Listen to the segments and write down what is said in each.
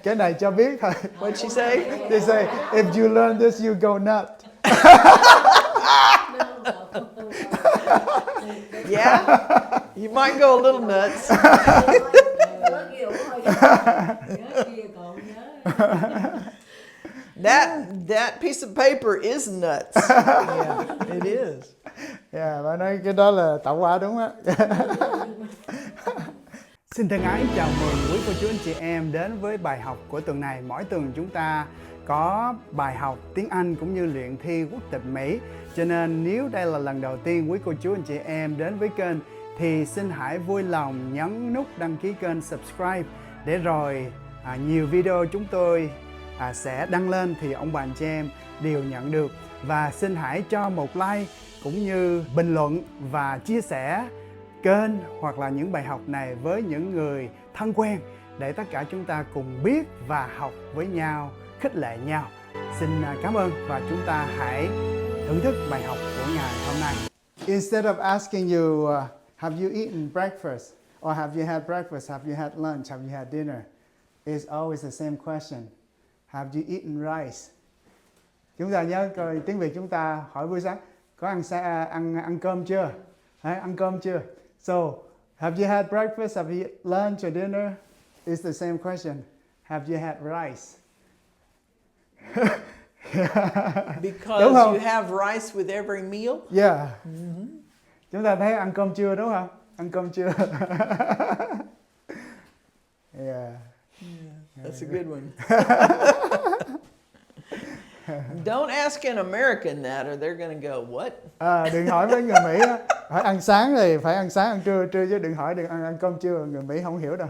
Cái này cho biết thôi. What'd she say? They say if you learn this you go nuts. Yeah, you might go a little nuts. That piece of paper is nuts. Yeah, it is. Yeah, bà nói cái đó là tẩu hỏa đúng á. Xin thân ái chào mừng quý cô chú anh chị em đến với bài học của tuần này. Mỗi tuần chúng ta có bài học tiếng Anh cũng như luyện thi quốc tịch Mỹ. Cho nên nếu đây là lần đầu tiên quý cô chú anh chị em đến với kênh thì xin hãy vui lòng nhấn nút đăng ký kênh subscribe để rồi nhiều video chúng tôi sẽ đăng lên thì ông bà anh chị em đều nhận được. Và xin hãy cho một like cũng như bình luận và chia sẻ kênh hoặc là những bài học này với những người thân quen để tất cả chúng ta cùng biết và học với nhau, khích lệ nhau. Xin cảm ơn và chúng ta hãy thưởng thức bài học của ngày hôm nay. Instead of asking you, have you eaten breakfast? Or have you had breakfast? Have you had lunch? Have you had dinner? It's always the same question. Have you eaten rice? Chúng ta nhớ coi tiếng Việt chúng ta hỏi buổi sáng có ăn cơm chưa? Ăn cơm chưa? So, have you had breakfast? Have you had lunch or dinner? It's the same question. Have you had rice? Because you have rice with every meal? Yeah. Chúng ta thấy ăn cơm chưa đúng không? Ăn cơm chưa? Yeah. That's a good one. Don't ask an American that or they're going to go, what? Đừng hỏi với người Mỹ á, phải ăn sáng thì phải ăn sáng, ăn trưa chứ đừng hỏi đừng ăn cơm trưa, người Mỹ không hiểu đâu.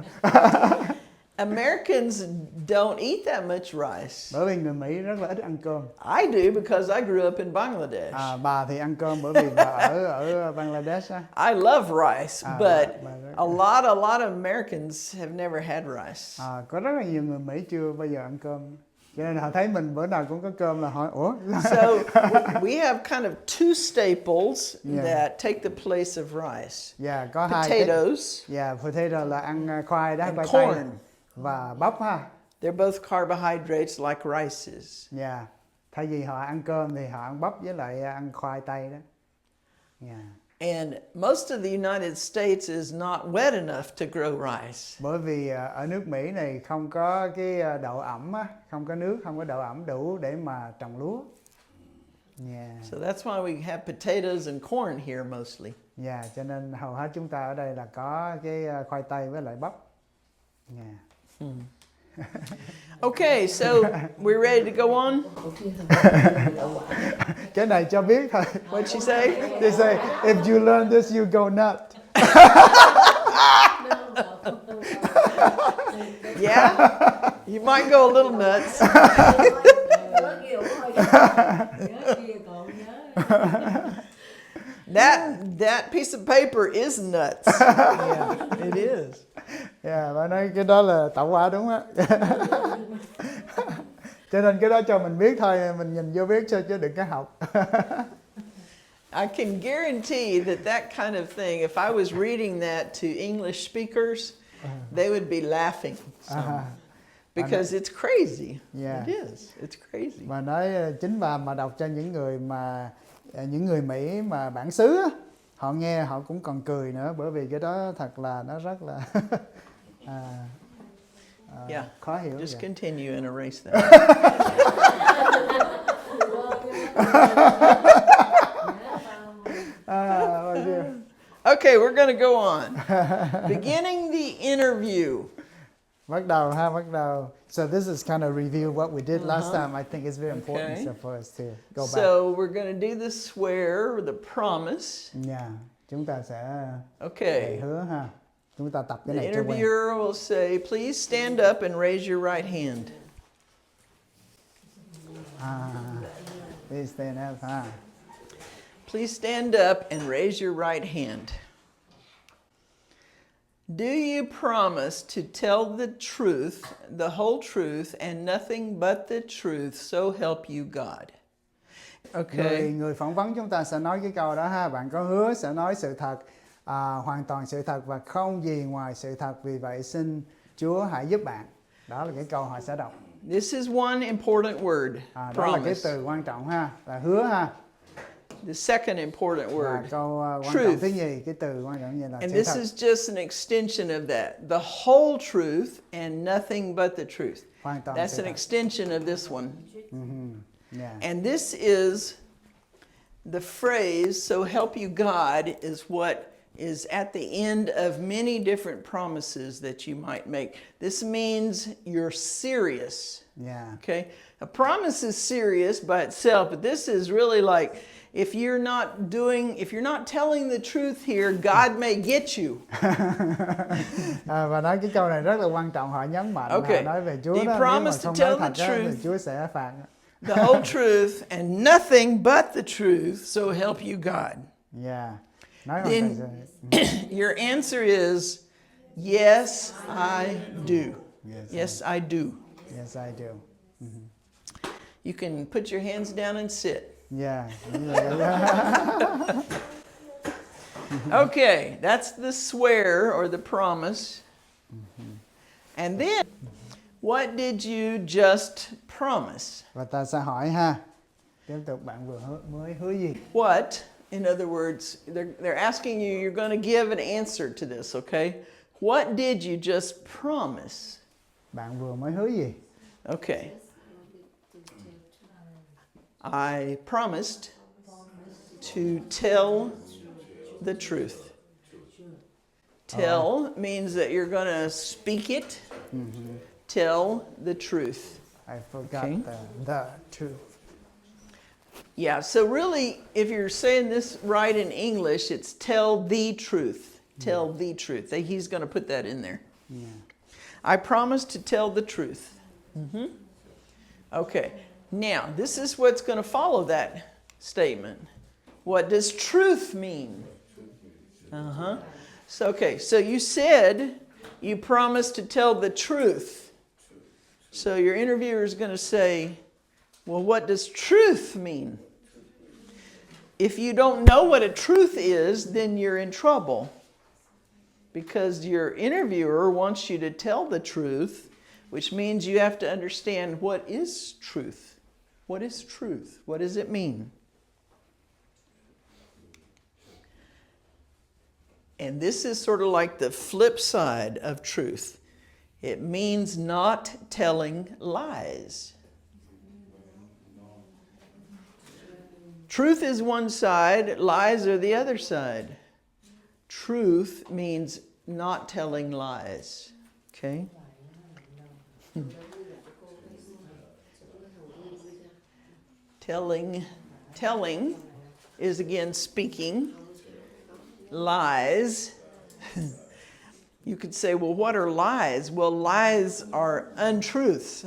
Americans don't eat that much rice. Bởi vì người Mỹ rất là ít ăn cơm. I do because I grew up in Bangladesh. Bà thì ăn cơm bởi vì bà ở Bangladesh á. I love rice, but a lot of Americans have never had rice. Có rất là nhiều người Mỹ chưa bao giờ ăn cơm. Cho nên họ thấy mình bữa nào cũng có cơm là hỏi ủa. So we have kind of two staples that take the place of rice. Yeah, có potatoes. Potato là ăn khoai đó, and khoai corn. tây và bắp ha. They're both carbohydrates like rices. Yeah. Thay vì họ ăn cơm thì họ ăn bắp với lại ăn khoai tây đó. Yeah. And most of the United States is not wet enough to grow rice. Bởi vì ở nước Mỹ này không có cái độ ẩm á, không có nước, không có độ ẩm đủ để mà trồng lúa. Yeah. So that's why we have potatoes and corn here mostly. Yeah, cho nên hầu hết chúng ta ở đây là có cái khoai tây với lại bắp. Yeah. Okay, so we're ready to go on? Cái này cho biết thôi. What'd she say? They say if you learn this you go nuts. Yeah, you might go a little nuts. That piece of paper is nuts. Yeah, it is. Yeah, bà nói cái đó là tẩu hỏa đúng á. Cho nên cái đó cho mình biết thôi, mình nhìn vô biết chứ đừng có học. I can guarantee that kind of thing, if I was reading that to English speakers, they would be laughing. Because it's crazy. Yeah. It is. It's crazy. Mà nói chính bà mà đọc cho những người Mỹ mà bản xứ á, họ nghe họ cũng còn cười nữa bởi vì cái đó thật là nó rất là khó hiểu. Just continue and erase that. Okay, we're going to go on. Beginning the interview. Bắt đầu. So this is kind of review what we did last time. I think it's very important for us to go back. So we're going to do the swear or the promise. Yeah, chúng ta sẽ hứa ha. Chúng ta tập cái The này cho quen. interviewer will say, please stand up and raise your right hand. Please stand up. Please stand up and raise your right hand. Do you promise to tell the truth, the whole truth, and nothing but the truth, so help you God? Okay. Người phỏng vấn chúng ta sẽ nói cái câu đó ha. Bạn có hứa sẽ nói sự thật, hoàn toàn sự thật và không gì ngoài sự thật. Vì vậy xin Chúa hãy giúp bạn. Đó là cái câu họ sẽ đọc. This is one important word, Đó là cái promise. từ quan trọng ha, là hứa ha. The second important Và word, câu quan trọng truth. thứ nhì, cái từ quan trọng như là And sự this thật. is just an extension of that. The whole truth and nothing but the truth. Hoàn toàn That's sự an thật. extension of this one. Yeah. And this is the phrase, so help you God, is what is at the end of many different promises that you might make. This means you're serious. Yeah. Okay? A promise is serious by itself, but this is really like if you're not telling the truth here, God may get you. Và nói cái câu này rất là quan trọng, họ nhấn mạnh, Okay. họ nói về Chúa Do you đó, nếu mà promise to không tell nói the thật đó, thì truth? Chúa sẽ phạt. The whole truth and nothing but the truth, so help you God. Yeah. Nói hoàn toàn Then your answer is yes, I do. Yes, I do. Yes, I do. You can put your hands down and sit. Yeah. Okay, that's the swear or the promise. And then, what did you just promise? Và ta sẽ hỏi ha. Tiếp tục, bạn mới hứa gì? What, in other words, they're asking you, you're going to give an answer to this, okay? What did you just promise? Bạn vừa mới hứa gì? Okay. I promised to tell the truth. Tell means that you're going to speak it. Tell the truth. I forgot Okay. the truth. Yeah, so really, if you're saying this right in English, it's tell the truth. Tell the truth. He's going to put that in there. Yeah. I promise to tell the truth. Okay, now this is what's going to follow that statement. What does truth mean? So, okay, so you said you promised to tell the truth. So your interviewer is going to say, well, what does truth mean? If you don't know what a truth is, then you're in trouble. Because your interviewer wants you to tell the truth, which means you have to understand what is truth. What is truth? What does it mean? And this is sort of like the flip side of truth. It means not telling lies. Truth is one side, lies are the other side. Truth means not telling lies. Okay? Telling is again speaking. Lies. You could say, well, what are lies? Well, lies are untruths.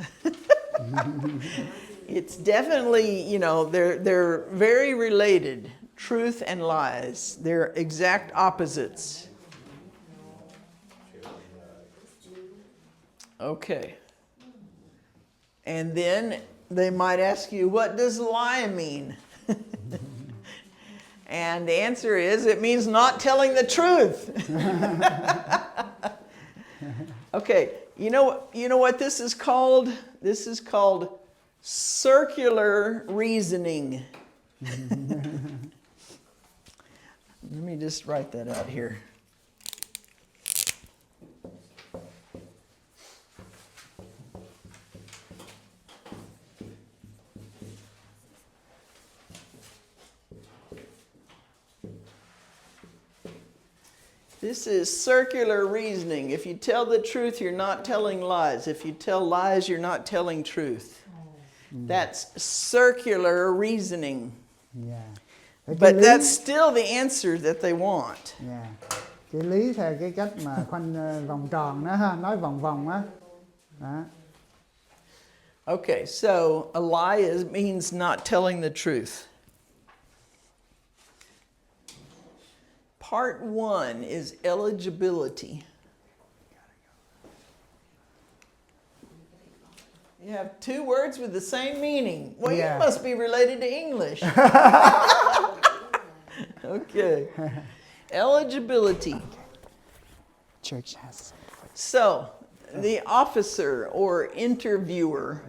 It's definitely, they're very related. Truth and lies. They're exact opposites. Okay. And then they might ask you, what does lie mean? And the answer is, it means not telling the truth. Okay, you know what this is called? This is called circular reasoning. Let me just write that out here. This is circular reasoning. If you tell the truth, you're not telling lies. If you tell lies, you're not telling truth. That's circular reasoning. Yeah. But that's still the answer that they want. Yeah. Cái lý theo cái cách mà khoanh vòng tròn đó ha, nói vòng vòng á. Đó. Okay, so a lie means not telling the truth. Part 1 is eligibility. You have two words with the same meaning. Well, Yeah. you must be related to English. Okay. Eligibility. Church has. So, the officer or interviewer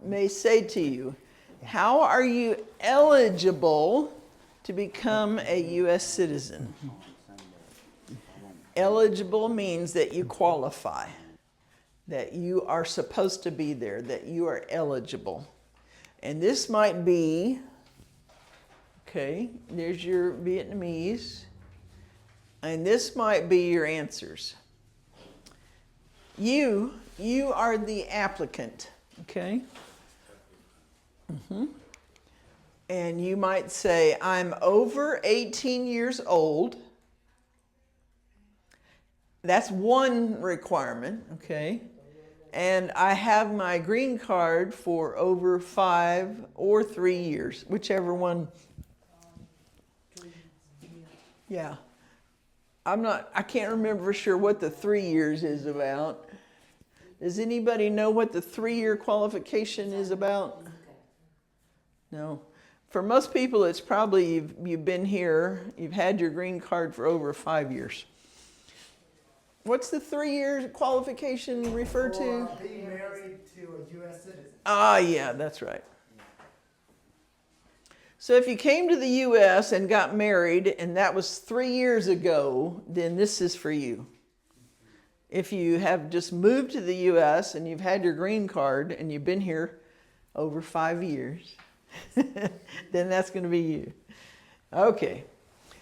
may say to you, how are you eligible to become a U.S. citizen? Eligible means that you qualify, that you are supposed to be there, that you are eligible. And this might be, okay, there's your Vietnamese, and this might be your answers. You are the applicant, okay? And you might say, I'm over 18 years old. That's one requirement, okay? And I have my green card for over 5 or 3 years, whichever one. Yeah. I can't remember for sure what the 3 years is about. Does anybody know what the 3-year qualification is about? No. For most people, it's probably you've been here, you've had your green card for over 5 years. What's the 3-year qualification refer to? Being married to a U.S. citizen. Ah, yeah, that's right. So if you came to the U.S. and got married, and that was 3 years ago, then this is for you. If you have just moved to the U.S. and you've had your green card and you've been here over 5 years, then that's going to be you. Okay.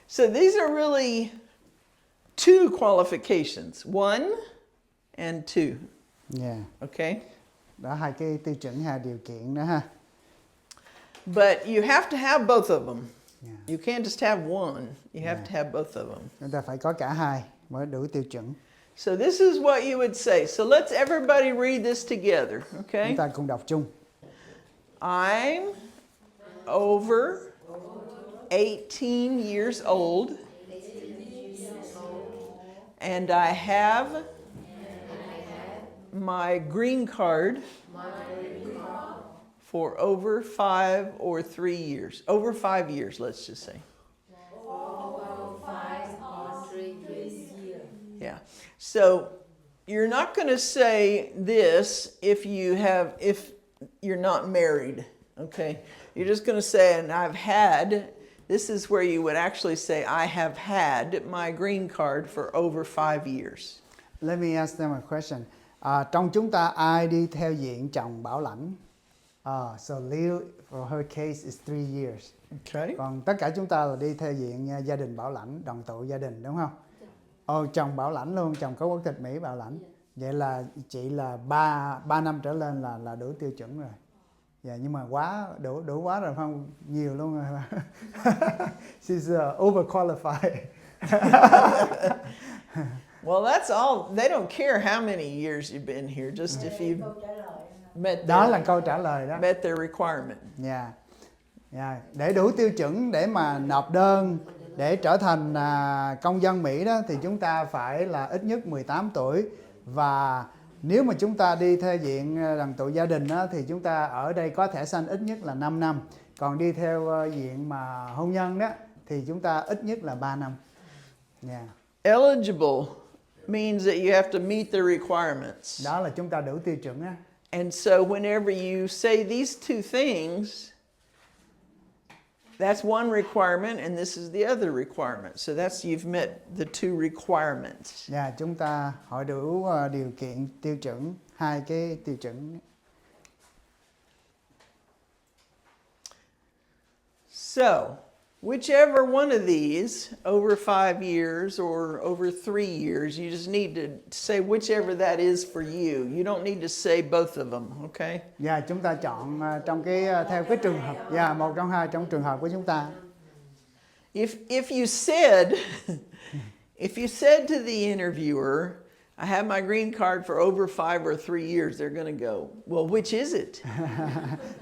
So these are really 2 qualifications, 1 and 2. Yeah. Okay? Đó, 2 cái tiêu chuẩn, 2 điều kiện đó ha. But you have to have both of them. Yeah. You can't just have one. You have to have both of them. Chúng ta phải có cả hai mới đủ tiêu chuẩn. So this is what you would say. So let's everybody read this together, okay? Chúng ta cùng đọc chung. I'm over 18 years old, and I have my green card for over 5 or 3 years. Over 5 years, let's just say. Yeah. So you're not going to say this if you're not married, okay? You're just going to say, and I've had, this is where you would actually say, I have had my green card for over 5 years. Let me ask them a question. Trong chúng ta ai đi theo diện chồng bảo lãnh? So Liu, for her case, is 3 years. Okay. Còn tất cả chúng ta là đi theo diện gia đình bảo lãnh, đoàn tụ gia đình, đúng không? Chồng bảo lãnh luôn, chồng có quốc tịch Mỹ bảo lãnh. Vậy là chị là 3 năm trở lên là đủ tiêu chuẩn rồi. Dạ, nhưng mà đủ quá rồi không? Nhiều luôn rồi. She's overqualified. Well, that's all. They don't care how many years you've been here, just if you met Đó là câu trả lời đó. met their requirement. Yeah. Yeah. Để đủ tiêu chuẩn để mà nộp đơn để trở thành công dân Mỹ đó thì chúng ta phải là ít nhất 18 tuổi, và nếu mà chúng ta đi theo diện đoàn tụ gia đình đó, thì chúng ta ở đây có thẻ xanh ít nhất là 5 năm. Còn đi theo diện mà hôn nhân đó thì chúng ta ít nhất là 3 năm. Yeah. Eligible means that you have to meet the requirements. Đó là chúng ta đủ tiêu chuẩn á. And so whenever you say these 2 things, that's one requirement and this is the other requirement. So that's you've met the 2 requirements. Yeah, chúng ta hỏi đủ điều kiện tiêu chuẩn, 2 cái tiêu chuẩn. So, whichever one of these, over 5 years or over 3 years, you just need to say whichever that is for you. You don't need to say both of them, okay? Dạ, chúng ta chọn trong theo cái trường hợp, một trong 2 trong trường hợp của chúng ta. If you said to the interviewer, I have my green card for over 5 or 3 years, they're going to go, well, which is it?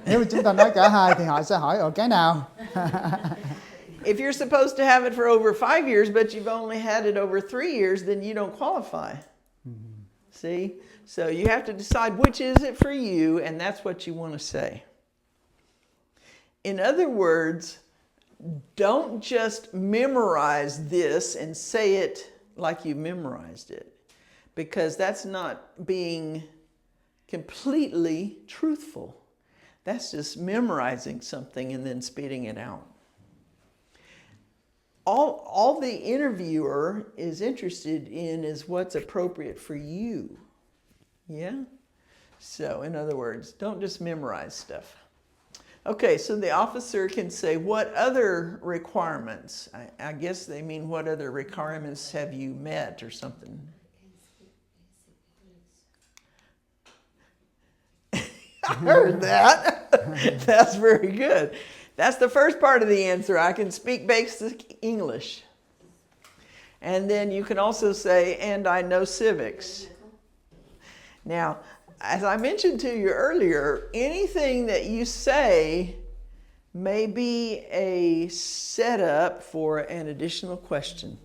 Nếu mà chúng ta nói cả hai thì họ sẽ hỏi cái nào? If you're supposed to have it for over 5 years, but you've only had it over 3 years, then you don't qualify. See? So you have to decide which is it for you, and that's what you want to say. In other words, don't just memorize this and say it like you memorized it. because that's not being completely truthful. That's just memorizing something and then spitting it out. All the interviewer is interested in is what's appropriate for you. Yeah? So, in other words, don't just memorize stuff. Okay, so the officer can say, what other requirements? I guess they mean what other requirements have you met or something. I heard that. That's very good. That's the first part of the answer. I can speak basic English. And then you can also say, and I know civics. Now, as I mentioned to you earlier, anything that you say may be a setup for an additional question.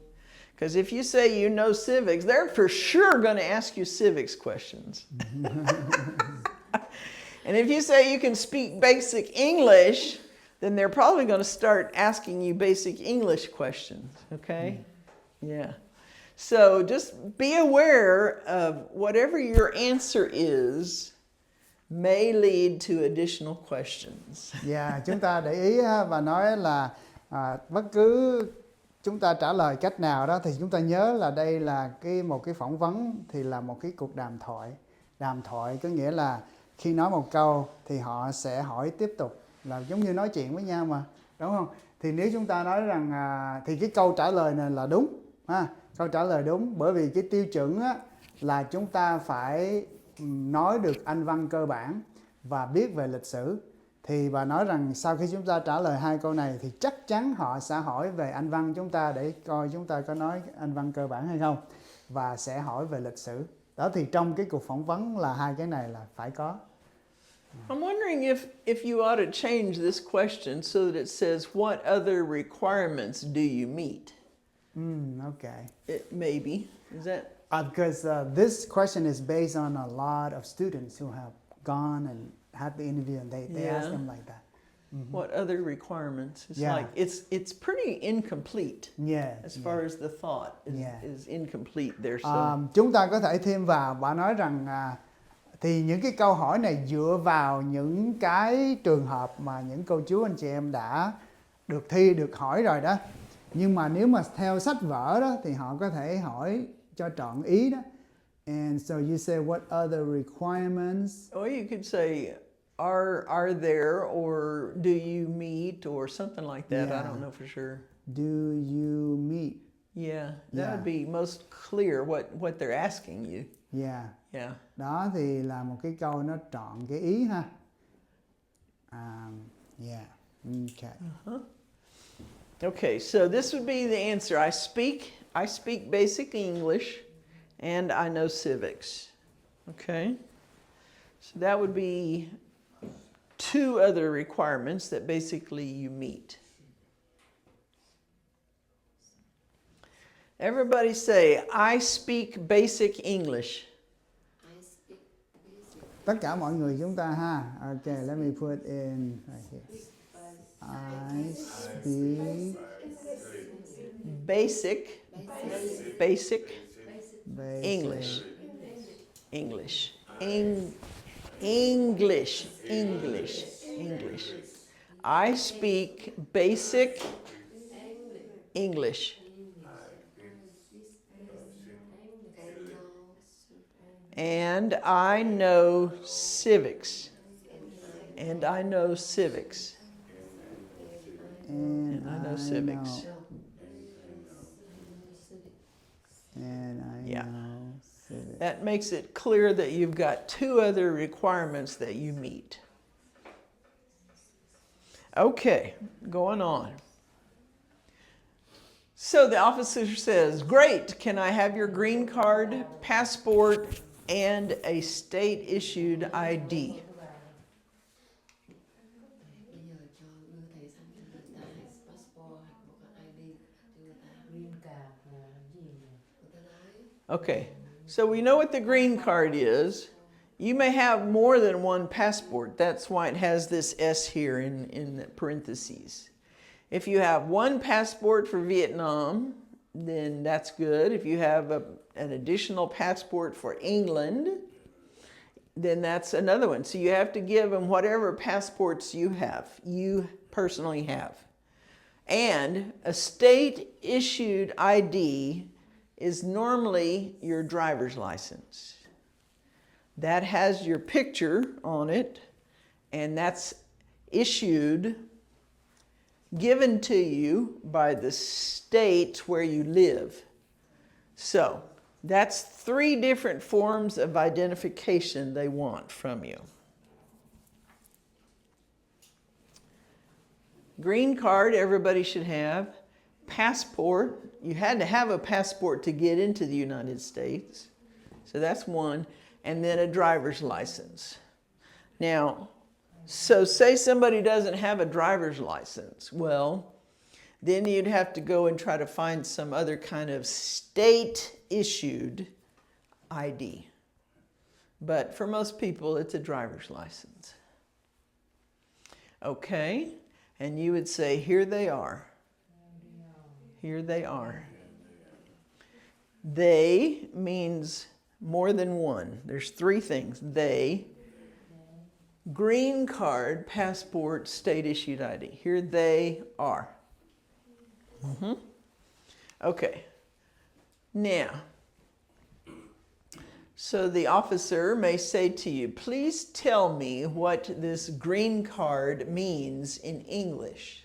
Because if you say you know civics, they're for sure going to ask you civics questions. And if you say you can speak basic English, then they're probably going to start asking you basic English questions, okay? Yeah. So just be aware of whatever your answer is may lead to additional questions. Yeah, chúng ta để ý và nói là bất cứ chúng ta trả lời cách nào đó thì chúng ta nhớ là đây là một cái phỏng vấn thì là một cái cuộc đàm thoại. Đàm thoại có nghĩa là khi nói một câu thì họ sẽ hỏi tiếp tục, là giống như nói chuyện với nhau mà, đúng không? Thì nếu chúng ta nói rằng thì cái câu trả lời này là đúng ha, câu trả lời đúng, bởi vì cái tiêu chuẩn á, là chúng ta phải nói được Anh văn cơ bản và biết về lịch sử. Thì bà nói rằng sau khi chúng ta trả lời hai câu này thì chắc chắn họ sẽ hỏi về Anh văn chúng ta để coi chúng ta có nói Anh văn cơ bản hay không, và sẽ hỏi về lịch sử. Đó, thì trong cái cuộc phỏng vấn là hai cái này là phải có. I'm wondering if you ought to change this question so that it says, what other requirements do you meet? Okay. Maybe. Is that? Because this question is based on a lot of students who have gone and had the interview, and they ask them like that. What other requirements? It's Yeah. like it's pretty incomplete. Yeah. As far as the thought is incomplete there. Chúng ta có thể thêm vào, bà nói rằng thì những cái câu hỏi này dựa vào những cái trường hợp mà những cô chú anh chị em đã được thi, được hỏi rồi đó. Nhưng mà nếu mà theo sách vở đó thì họ có thể hỏi cho trọn ý đó. And so you say what other requirements? Or you could say, are there, or do you meet, or something like that. Yeah. I don't know for sure. Do you meet? Yeah, that would be most clear what they're asking you. Yeah. Yeah. Đó thì là một cái câu nó trọn cái ý ha. Yeah. Okay. Okay, so this would be the answer. I speak basic English, and I know civics. Okay? So that would be two other requirements that basically you meet. Everybody say, I speak basic English. Tất cả mọi người chúng ta ha. Okay, let me put in right here. I speak basic English. English. I speak basic English. And I know civics. And I know civics. And I know civics. And I know civics. That makes it clear that you've got two other requirements that you meet. Okay, going on. So the officer says, great, can I have your green card, passport, and a state-issued ID? Okay, so we know what the green card is. You may have more than one passport. That's why it has this S here in parentheses. If you have one passport for Vietnam then that's good. If you have an additional passport for England, then that's another one. So you have to give them whatever passports you personally have. And a state-issued ID is normally your driver's license. That has your picture on it, and that's given to you by the state where you live. So that's 3 different forms of identification they want from you. Green card, everybody should have. Passport, you had to have a passport to get into the United States. So that's one. And then a driver's license. Now, so say somebody doesn't have a driver's license. Well, then you'd have to go and try to find some other kind of state-issued ID. But for most people, it's a driver's license. Okay, and you would say, here they are. Here they are. They means more than one. There's 3 things. They, green card, passport, state-issued ID. Here they are. Okay. Now, so the officer may say to you, please tell me what this green card means in English.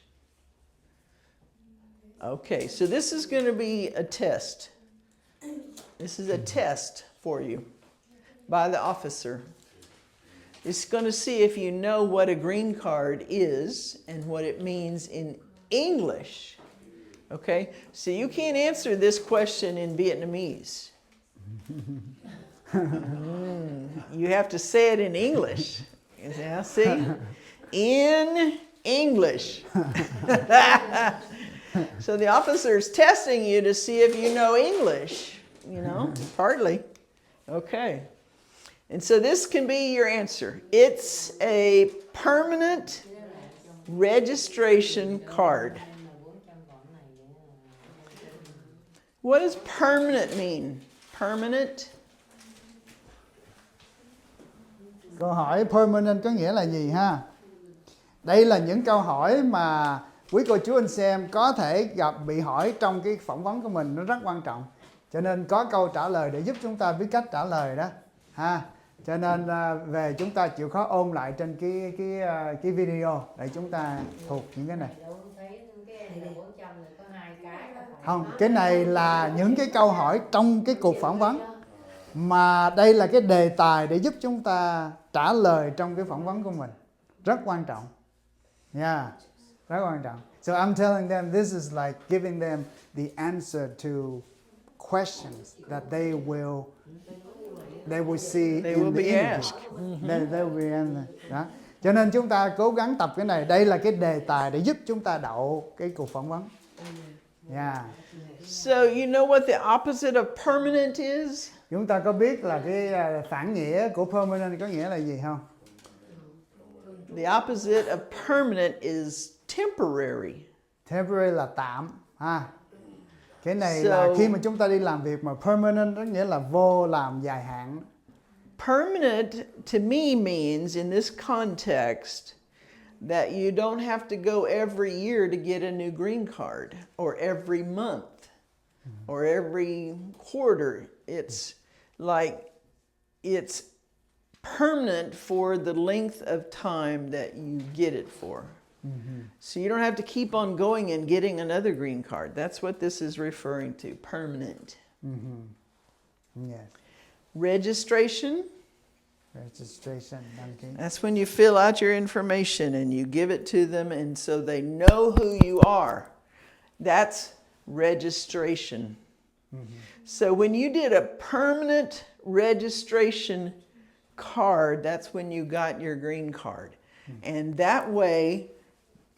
Okay, so this is going to be a test. This is a test for you by the officer. It's going to see if you know what a green card is and what it means in English. Okay, so you can't answer this question in Vietnamese. You have to say it in English. Yeah, see? In English. So the officer's testing you to see if you know English, you know, partly. Okay. And so this can be your answer. It's a permanent registration card. What does permanent mean? Permanent? Câu hỏi permanent có nghĩa là gì ha? Đây là những câu hỏi mà quý cô chú anh xem có thể bị hỏi trong cái phỏng vấn của mình, nó rất quan trọng. Cho nên có câu trả lời để giúp chúng ta biết cách trả lời đó ha. Cho nên về chúng ta chịu khó ôn lại trên cái video để chúng ta thuộc những cái này. Không, cái này là những cái câu hỏi trong cái cuộc phỏng vấn, mà đây là cái đề tài để giúp chúng ta trả lời trong cái phỏng vấn của mình. Rất quan trọng. Yeah, rất quan trọng. So I'm telling them this is like giving them the answer to questions that they will see They in will the be interview. asked. They will be asked. Đó. Cho nên chúng ta cố gắng tập cái này. Đây là cái đề tài để giúp chúng ta đậu cái cuộc phỏng vấn. Yeah. So you know what the opposite of permanent is? Chúng ta có biết là cái phản nghĩa của permanent có nghĩa là gì không? The opposite of permanent is temporary. Temporary là tạm ha. Cái này là khi mà chúng ta đi làm việc, mà permanent có nghĩa là vô làm dài hạn. Permanent to me means in this context that you don't have to go every year to get a new green card, or every month, or every quarter. It's like it's permanent for the length of time that you get it for. So you don't have to keep on going and getting another green card. That's what this is referring to, permanent. Yes. Registration. Registration, đăng ký. That's when you fill out your information and you give it to them, and so they know who you are. That's registration. So when you did a permanent registration card, that's when you got your green card. And that way,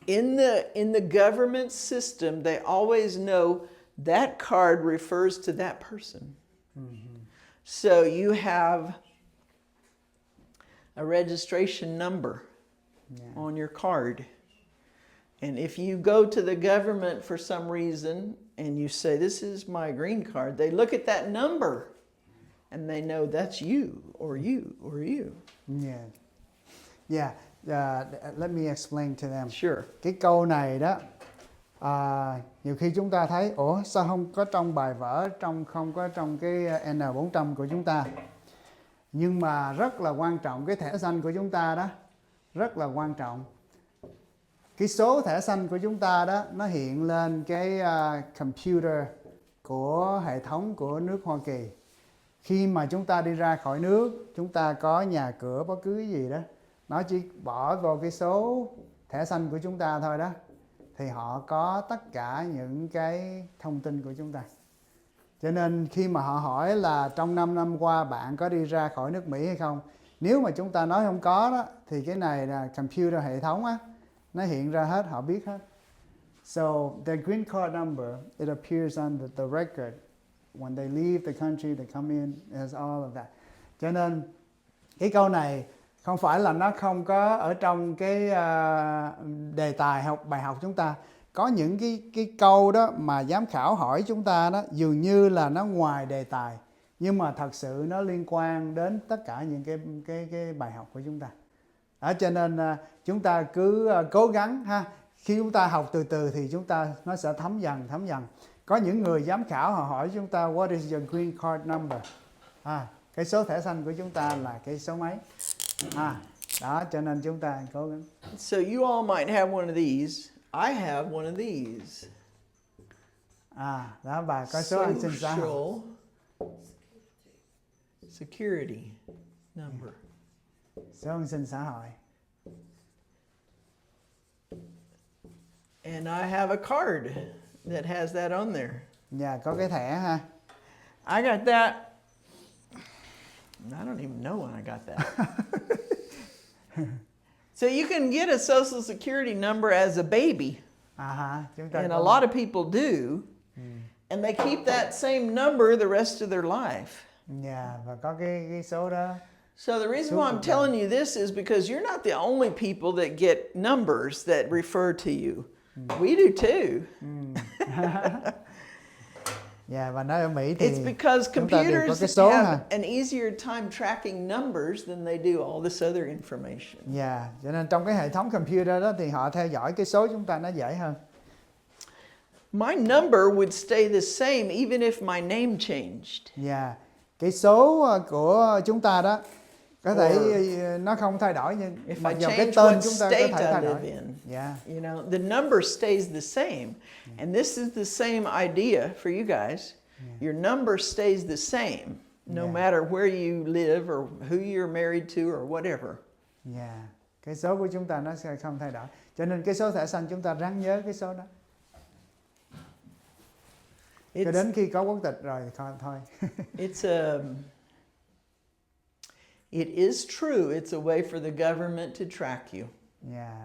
in the government system, they always know that card refers to that person. So you have a registration number on your card. And if you go to the government for some reason and you say, this is my green card, they look at that number and they know that's you or you or you. Yeah. Let me explain to them. Sure. Cái câu này đó, nhiều khi chúng ta thấy, ủa sao không có trong bài vở, không có trong cái N400 của chúng ta. Nhưng mà rất là quan trọng, cái thẻ xanh của chúng ta đó, rất là quan trọng. Cái số thẻ xanh của chúng ta đó, nó hiện lên cái computer của hệ thống của nước Hoa Kỳ. Khi mà chúng ta đi ra khỏi nước, chúng ta có nhà cửa, bất cứ cái gì đó, nó chỉ bỏ vô cái số thẻ xanh của chúng ta thôi đó, thì họ có tất cả những cái thông tin của chúng ta. Cho nên khi mà họ hỏi là trong 5 năm qua bạn có đi ra khỏi nước Mỹ hay không, nếu mà chúng ta nói không có đó, thì cái này là computer hệ thống á, nó hiện ra hết, họ biết hết. So the green card number, it appears on the record. When they leave the country, they come in, there's all of that. Cho nên cái câu này không phải là nó không có ở trong cái đề tài bài học chúng ta. Có những cái câu đó mà giám khảo hỏi chúng ta đó, dường như là nó ngoài đề tài, nhưng mà thật sự nó liên quan đến tất cả những cái bài học của chúng ta. Cho nên chúng ta cứ cố gắng ha. Khi chúng ta học từ từ thì nó sẽ thấm dần. Có những người giám khảo họ hỏi chúng ta what is your green card number? Cái số thẻ xanh của chúng ta là cái số mấy? Đó, cho nên chúng ta cố gắng. So you all might have one of these. I have one of these. Đó, bà có số an sinh xã hội. Social Security number. Số an sinh xã hội. And I have a card that has that on there. Dạ, có cái thẻ ha. I got that. I don't even know when I got that. So you can get a social security number as a baby. And a lot of people do. And they keep that same number the rest of their life. Dạ, và có cái số đó. So the reason why I'm telling you this is because you're not the only people that get numbers that refer to you. We do too. Và nói ở Mỹ thì it's because computers have an easier time tracking numbers than they do all this other information. Cho nên trong cái hệ thống computer đó thì họ theo dõi cái số chúng ta nó dễ hơn. My number would stay the same even if my name changed. Cái số của chúng ta đó có thể nó không thay đổi, nhưng mặc dù cái tên chúng ta có thể thay đổi. You know, the number stays the same. And this is the same idea for you guys. Your number stays the same no matter where you live or who you're married to or whatever. Cái số của chúng ta nó sẽ không thay đổi. Cho nên cái số thẻ xanh chúng ta ráng nhớ cái số đó. Cho đến khi có quốc tịch rồi thì thôi. It is true. It's a way for the government to track you.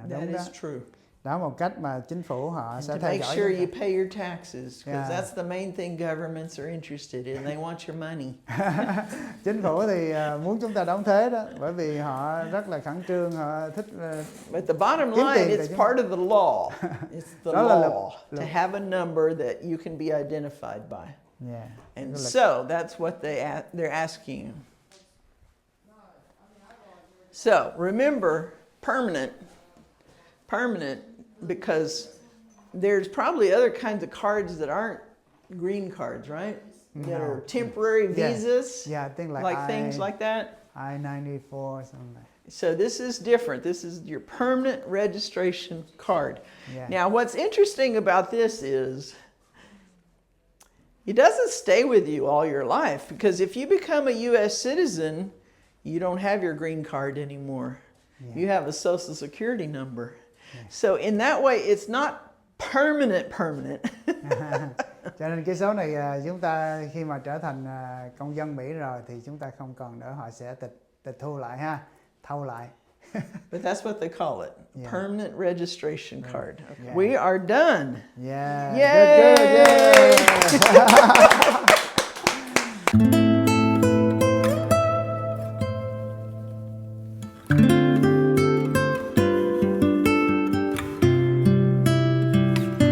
That is true. Đó một cách mà chính phủ họ sẽ theo dõi. To make sure you pay your taxes, because that's the main thing governments are interested in. They want your money. Chính phủ thì muốn chúng ta đóng thuế đó, bởi vì họ rất là khẩn trương, họ thích. But the bottom line, it's part of the law. It's the law to have a number that you can be identified by. And so that's what they're asking you. So remember, permanent, because there's probably other kinds of cards that aren't green cards, right? That are temporary visas, things like that. I-94, something like that. So this is different. This is your permanent registration card. Now, what's interesting about this is it doesn't stay with you all your life, because if you become a U.S. citizen, you don't have your green card anymore. You have a social security number. So in that way, it's not permanent. Cho nên cái số này chúng ta khi mà trở thành công dân Mỹ rồi thì chúng ta không còn nữa, họ sẽ tịch thu lại ha, thâu lại. But that's what they call it, permanent registration card. We are done. Good.